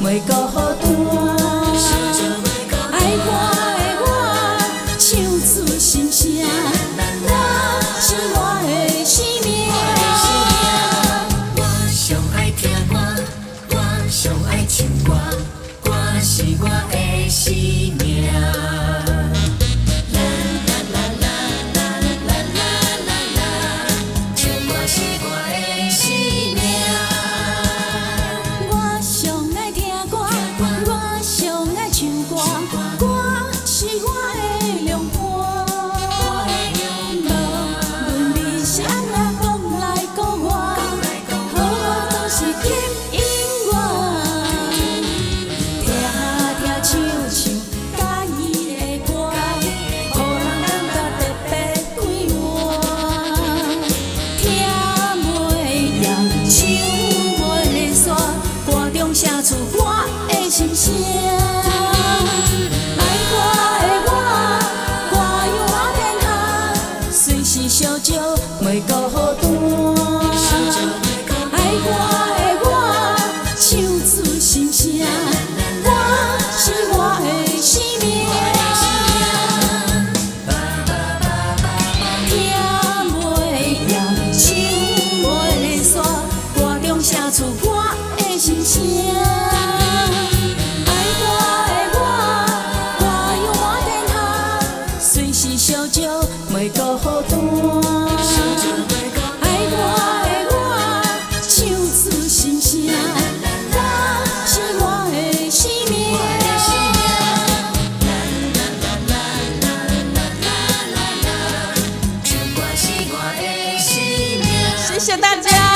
袂孤单。爱我的我，唱出心声，我是我的生命。我上爱听歌，我上爱唱歌，歌是我的生命。啦啦啦啦啦啦啦啦啦，唱歌是我的生命。我上爱听歌，我上爱唱歌，歌是我的良伴。无论你是安怎讲来讲我，好我总是听音乐，听听唱唱家己的歌，互人感觉特别快活。听袂厌，唱袂煞，歌中写出我的心声。爱我的我，歌咏我天下，随时相招，袂孤单。爱我的我，唱出心声，我是我的生命。听袂厌，唱袂煞，歌中写出我的心声。爱我的我，歌咏我天下，随时相招，袂孤单。爱我的我，唱出心声，我是我的生命。唱歌是我的生命。谢谢大家。